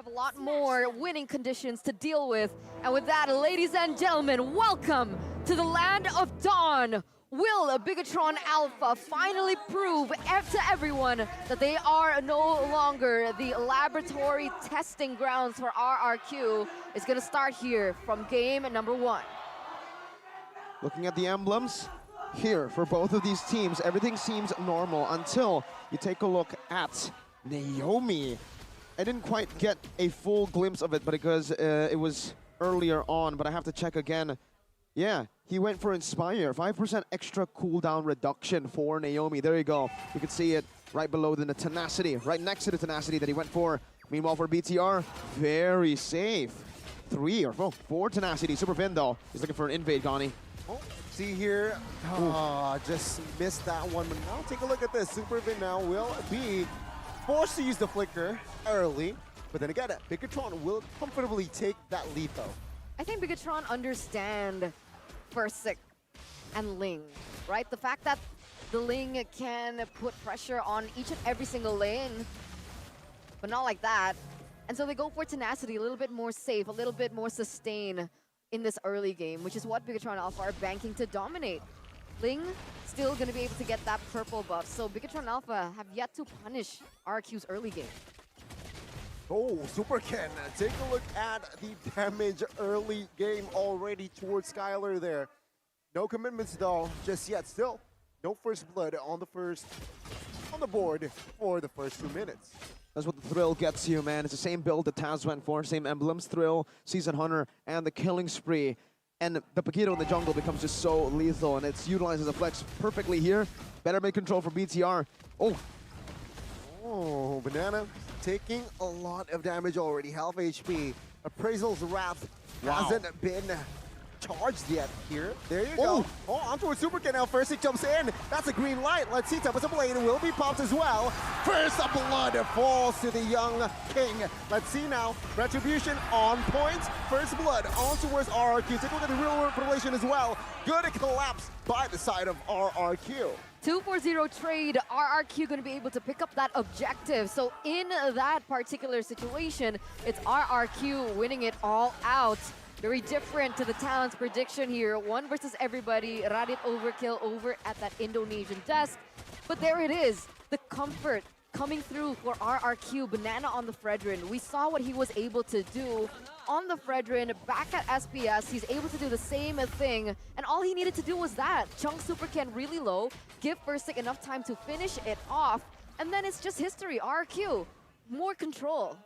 have a lot more winning conditions to deal with. And with that, ladies and gentlemen, welcome to the land of dawn. Will Bigatron Alpha finally prove to everyone that they are no longer the laboratory testing grounds for RRQ? It's going to start here from game number 1. Looking at the emblems here for both of these teams, everything seems normal until you take a look at Naomi. I didn't quite get a full glimpse of it, but because it was earlier on, but I have to check again. Yeah, he went for Inspire, 5% extra cooldown reduction for Naomi. There you go. You can see it right below the Tenacity, right next to the Tenacity that he went for. Meanwhile, for BTR, very safe. 3 or 4 Tenacity. Super Pin, though. He's looking for an invade, Gani. Oh, see here, just missed that one. But now take a look at this. Super Pin now will be forced to use the Flicker early. But then again, Bigatron will comfortably take that lead, though. I think Bigatron understand Versik and Ling, right? The fact that the Ling can put pressure on each and every single lane, but not like that. And so they go for Tenacity, a little bit more safe, a little bit more sustain in this early game, which is what Bigatron Alpha are banking to dominate. Ling still going to be able to get that purple buff, so Bigatron Alpha have yet to punish RQ's early game. Oh, Super Ken, take a look at the damage early game already towards Skylar there. No commitments though, just yet. Still, no first blood on the board for the first 2 minutes. That's what the Thrill gets you, man. It's the same build that Taz went for, same emblems, Thrill, Season Hunter, and the Killing Spree. And the Paquito in the jungle becomes just so lethal, and it's utilized as a flex perfectly here. Better mid-control for BTR. Oh, Banana taking a lot of damage already, half HP. Appraisal's Wrath hasn't been charged yet here. There you go. Oh, on towards Super Ken now. First, he jumps in. That's a green light. Let's see, Tempest Blade will be popped as well. First, the blood falls to the young king. Let's see now. Retribution on point. First blood on towards RRQ. Take a look at the real world relation as well. Good collapse by the side of RRQ. 2-4-0 trade, RRQ going to be able to pick up that objective. So in that particular situation, it's RRQ winning it all out. Very different to the Talent's prediction here. 1 versus everybody. Radit overkill over at that Indonesian desk. But there it is. The comfort coming through for RRQ. Banana on the Fredrin. We saw what he was able to do on the Fredrin. Back at SPS, he's able to do the same thing. And all he needed to do was that. Chunk Super Ken really low. Give Versik enough time to finish it off. And then it's just history. RRQ, more control.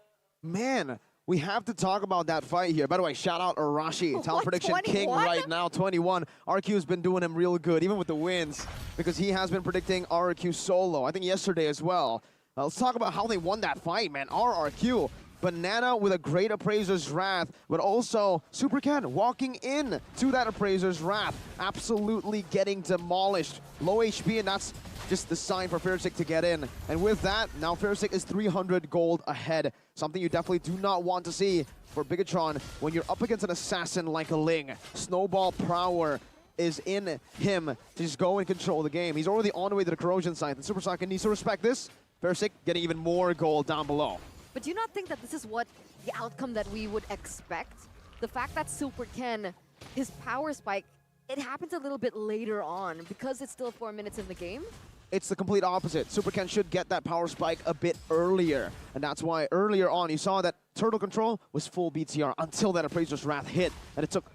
Man. We have to talk about that fight here. By the way, shout out Arashi, Talent Prediction 21? King right now, 21. RRQ has been doing him real good, even with the wins, because he has been predicting RRQ solo, I think yesterday as well. Let's talk about how they won that fight, man. RRQ, Banana with a great Appraiser's Wrath, but also Super Ken walking in to that Appraiser's Wrath, absolutely getting demolished. Low HP, and that's just the sign for Versik to get in. And with that, now Versik is 300 gold ahead. Something you definitely do not want to see for Bigatron when you're up against an assassin like a Ling. Snowball Prower is in him to just go and control the game. He's already on the way to the corrosion site, and Super Saiyan needs to respect this. Versik getting even more gold down below. But do you not think that this is what the outcome that we would expect? The fact that Super Ken, his power spike, it happens a little bit later on because it's still 4 minutes in the game? It's the complete opposite. Super Ken should get that power spike a bit earlier. And that's why earlier on you saw that Turtle Control was full BTR until that Appraiser's Wrath hit. And it took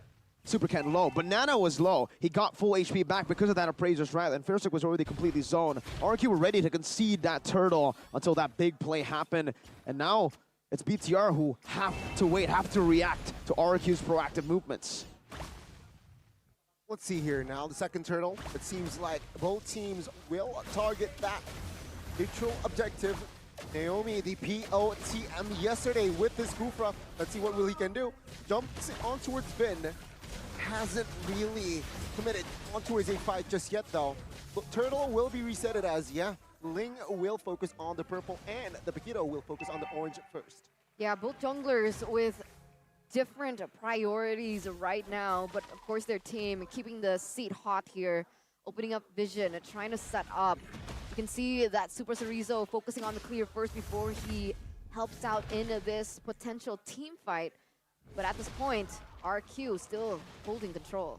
Super Ken low. Banana was low. He got full HP back because of that Appraiser's Wrath. And Versik was already completely zoned. RQ were ready to concede that Turtle until that big play happened. And now it's BTR who have to wait, have to react to RQ's proactive movements. Let's see here now, the second turtle. It seems like both teams will target that neutral objective. Naomi, the POTM yesterday with this Gufra. Let's see what will he can do. Jumps on towards Vin. Hasn't really committed on towards a fight just yet though. But Turtle will be resetted as, Ling will focus on the purple and the Paquito will focus on the orange first. Yeah, both junglers with different priorities right now, but of course their team keeping the seat hot here, opening up vision, trying to set up. You can see that Super Cerezo focusing on the clear first before he helps out in this potential team fight. But at this point, RRQ still holding control.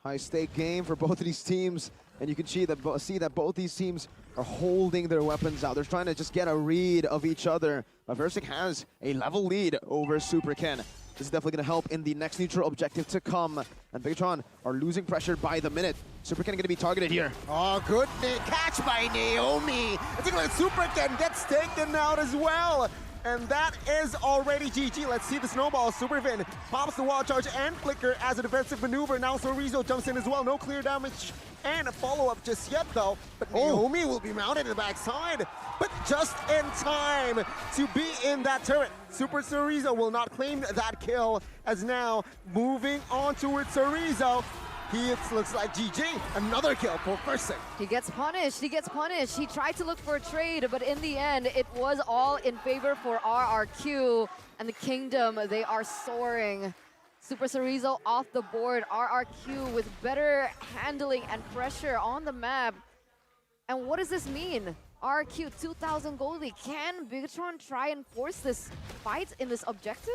High-stake game for both of these teams, and you can see that both these teams are holding their weapons out. They're trying to just get a read of each other. But Versick has a level lead over Super Ken. This is definitely going to help in the next neutral objective to come. And Bigatron are losing pressure by the minute. Super Ken going to be targeted here. Oh, good catch by Naomi. I think like Super Ken gets taken out as well. And that is already GG. Let's see the snowball. Superfin pops the wall charge and flicker as a defensive maneuver. Now Sorizo jumps in as well. No clear damage and a follow-up just yet, though. But Naomi will be mounted in the backside. But just in time to be in that turret. Super Sorizo will not claim that kill, as now moving on towards Sorizo. Looks like GG. Another kill for Versick. He gets punished. He gets punished. He tried to look for a trade, but in the end, it was all in favor for RRQ. And the Kingdom, they are soaring. Super Sorizo off the board. RRQ with better handling and pressure on the map. And what does this mean? RRQ 2,000 goldie. Can Bigatron try and force this fight in this objective?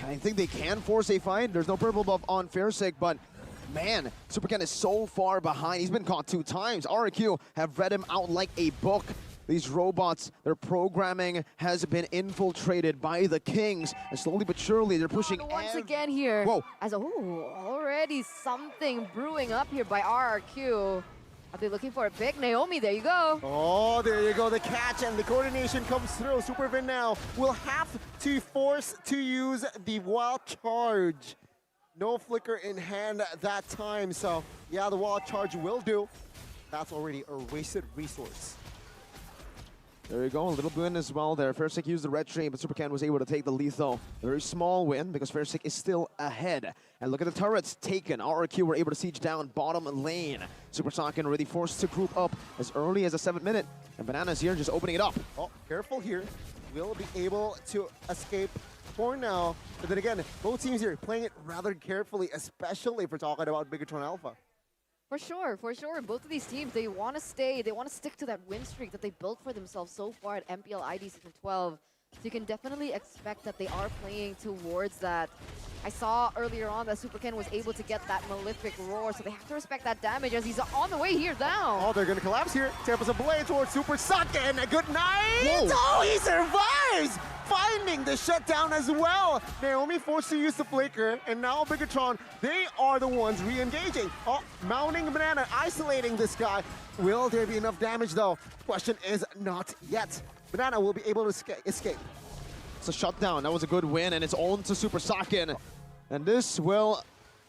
I think they can force a fight. There's no purple buff on Versick, but man, Super Ken is so far behind. He's been caught 2 times. RRQ have read him out like a book. These robots, their programming has been infiltrated by the Kings. And slowly but surely, they're pushing once again here. Whoa. As already something brewing up here by RRQ. Are they looking for a pick? Naomi, there you go. Oh, there you go. The catch and the coordination comes through. Supervin now will have to force to use the wild charge. No flicker in hand that time, so yeah, the wild charge will do. That's already a wasted resource. There you go, a little win as well there. Versick used the red train, but Super Ken was able to take the lethal. A very small win because Versick is still ahead. And look at the turrets taken. RRQ were able to siege down bottom lane. Super Saiyan already forced to group up as early as the 7th minute. And Bananas here just opening it up. Oh, careful here. Will be able to escape for now. But then again, both teams here playing it rather carefully, especially if we're talking about Bigatron Alpha. For sure, for sure. Both of these teams, they want to stick to that win streak that they built for themselves so far at MPL ID Season 12. So you can definitely expect that they are playing towards that. I saw earlier on that Super Ken was able to get that Malefic Roar, so they have to respect that damage as he's on the way here down. Oh, they're going to collapse here. Tempest a blade towards Super Saiyan. Good night! Whoa. Oh, he survives! Finding the shutdown as well. Naomi forced to use the flicker, and now Bigatron, they are the ones re-engaging. Oh, mounting Banana, isolating this guy. Will there be enough damage though? Question is not yet. Banana will be able to escape. It's a shutdown. That was a good win, and it's on to Super Saiyan. And this will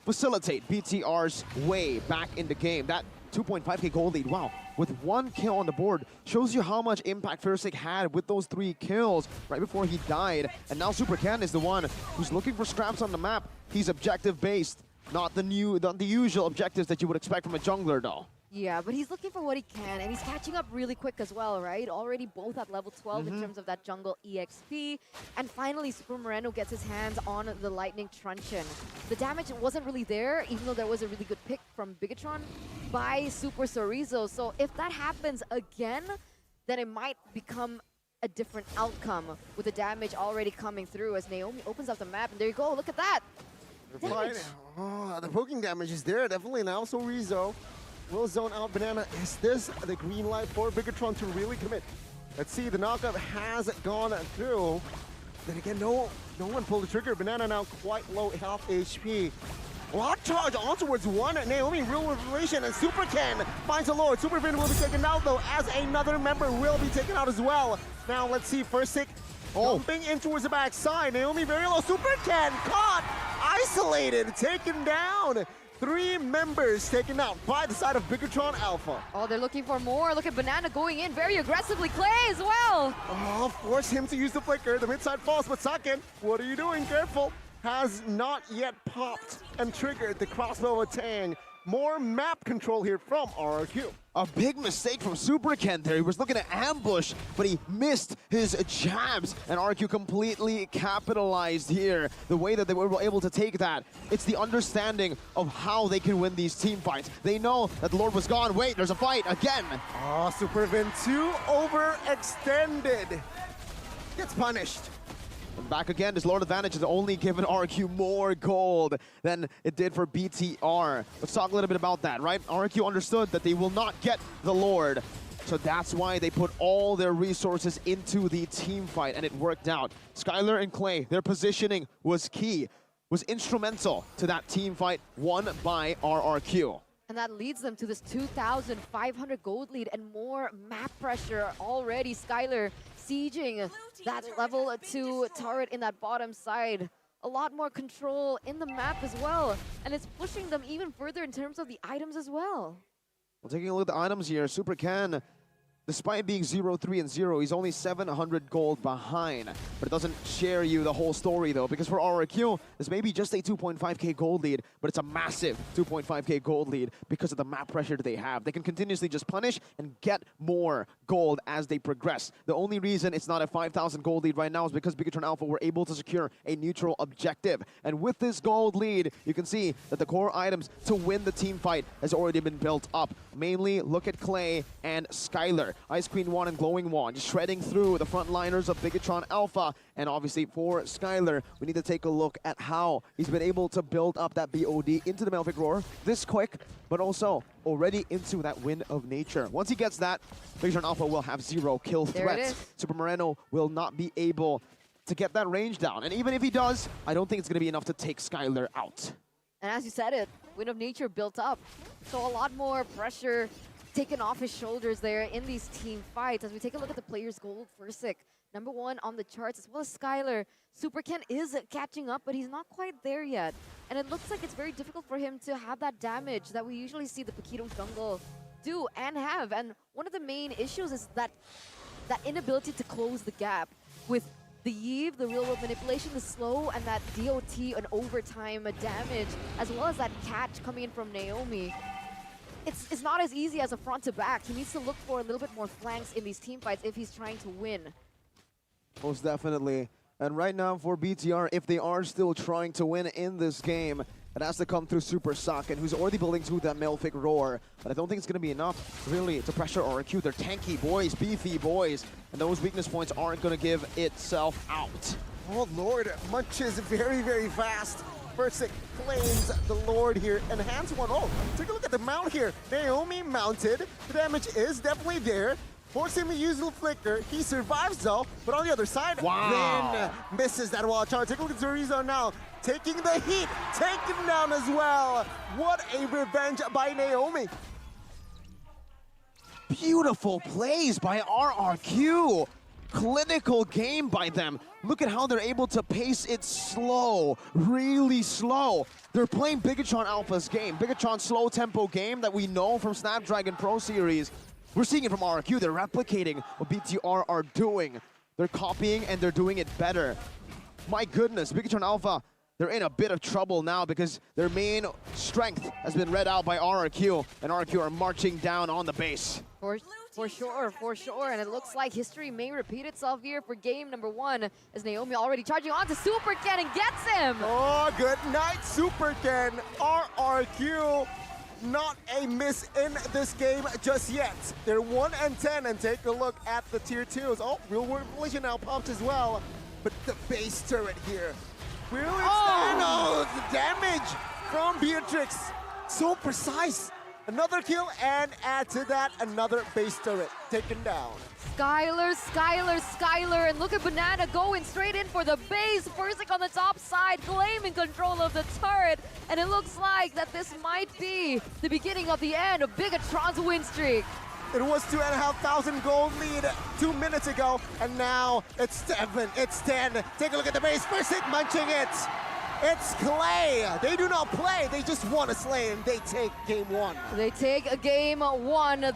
facilitate BTR's way back in the game. That 2.5k gold lead, wow, with 1 kill on the board, shows you how much impact Versick had with those 3 kills right before he died. And now Super Ken is the one who's looking for scraps on the map. He's objective-based, not the usual objectives that you would expect from a jungler, though. Yeah, but he's looking for what he can, and he's catching up really quick as well, right? Already both at level 12 in terms of that jungle EXP. And finally, Super Moreno gets his hands on the Lightning Truncheon. The damage wasn't really there, even though there was a really good pick from Bigatron by Super Sorizo. So if that happens again, then it might become a different outcome with the damage already coming through as Naomi opens up the map. And there you go, look at that! Damage. Oh, the poking damage is there, definitely now. Sorizo will zone out Banana. Is this the green light for Bigatron to really commit? Let's see, the knockup has gone through. Then again, no one pulled the trigger. Banana now quite low health HP. Lock charge on towards one. Naomi, real revelation, and Super Ken finds a lord. Supervin will be taken out though, as another member will be taken out as well. Now let's see, Versick jumping in towards the backside. Naomi very low. Super Ken caught, isolated, taken down. 3 members taken out by the side of Bigatron Alpha. Oh, they're looking for more. Look at Banana going in very aggressively. Clay as well. Oh, force him to use the flicker. The mid-side falls, but Saiyan, what are you doing? Careful. Has not yet popped and triggered the crossbow of Tang. More map control here from RRQ. A big mistake from Super Ken there. He was looking to ambush, but he missed his jabs. And RRQ completely capitalized here. The way that they were able to take that, it's the understanding of how they can win these team fights. They know that the Lord was gone. Wait, there's a fight again. Oh, Supervin 2 overextended. gets punished. And back again, this Lord advantage has only given RRQ more gold than it did for BTR. Let's talk a little bit about that, right? RRQ understood that they will not get the Lord. So that's why they put all their resources into the team fight, and it worked out. Skylar and Clay, their positioning was key, was instrumental to that team fight won by RRQ. And that leads them to this 2,500 gold lead and more map pressure already. Skylar sieging that level 2 turret in that bottom side. A lot more control in the map as well. And it's pushing them even further in terms of the items as well. Well, taking a look at the items here, Super Ken, despite being 0-3 and 0, he's only 700 gold behind. But it doesn't share you the whole story though, because for RRQ, this may be just a 2.5k gold lead, but it's a massive 2.5k gold lead because of the map pressure that they have. They can continuously just punish and get more gold as they progress. The only reason it's not a 5,000 gold lead right now is because Bigatron Alpha were able to secure a neutral objective. And with this gold lead, you can see that the core items to win the team fight has already been built up. Mainly, look at Clay and Skylar. Ice Queen 1 and Glowing 1 just shredding through the frontliners of Bigatron Alpha. And obviously for Skylar, we need to take a look at how he's been able to build up that BOD into the Melphic Roar this quick, but also already into that Wind of Nature. Once he gets that, Bigatron Alpha will have 0 kill threats. Super Moreno will not be able to get that range down. And even if he does, I don't think it's going to be enough to take Skylar out. And as you said it, Wind of Nature built up. So a lot more pressure taken off his shoulders there in these team fights. As we take a look at the players' gold Versic, #1 on the charts, as well as Skylar. Super Ken is catching up, but he's not quite there yet. And it looks like it's very difficult for him to have that damage that we usually see the Paquito jungle do and have. And one of the main issues is that inability to close the gap with the Eve, the real-world manipulation, the slow, and that DOT and overtime damage, as well as that catch coming in from Naomi. It's not as easy as a front to back. He needs to look for a little bit more flanks in these team fights if he's trying to win. Most definitely. And right now for BTR, if they are still trying to win in this game, it has to come through Super Saken, who's already building to that Melphic Roar. But I don't think it's going to be enough, really, to pressure RRQ. They're tanky boys, beefy boys, and those weakness points aren't going to give itself out. Oh, Lord, munches very, very fast. Versic claims the Lord here. Enhance 1. Oh, take a look at the mount here. Naomi mounted. The damage is definitely there. Forcing him to use the flicker. He survives though, but on the other side, then misses that wall charge. Take a look at Zorizo now. Taking the heat, taking him down as well. What a revenge by Naomi. Beautiful plays by RRQ. Clinical game by them. Look at how they're able to pace it slow, really slow. They're playing Bigatron Alpha's game, Bigatron's slow tempo game that we know from Snapdragon Pro Series. We're seeing it from RRQ. They're replicating what BTR are doing. They're copying and they're doing it better. My goodness, Bigatron Alpha, they're in a bit of trouble now because their main strength has been read out by RRQ, and RRQ are marching down on the base. For sure. And it looks like history may repeat itself here for game #1 as Naomi already charging on to Super Ken and gets him. Oh, good night, Super Ken. RRQ, not a miss in this game just yet. They're 1-10, and take a look at the tier 2s. Oh, real world collision now popped as well. But the base turret here. Really? Oh, the damage from Beatrix. So precise. Another kill, and add to that, another base turret taken down. Skylar, and look at Banana going straight in for the base. Versic on the top side, claiming control of the turret. And it looks like that this might be the beginning of the end of Bigatron's win streak. It was 2,500 gold lead 2 minutes ago, and now it's 7, it's 10. Take a look at the base, Versic munching it. It's Clay. They do not play, they just want to slay, and they take game 1. They take game 1.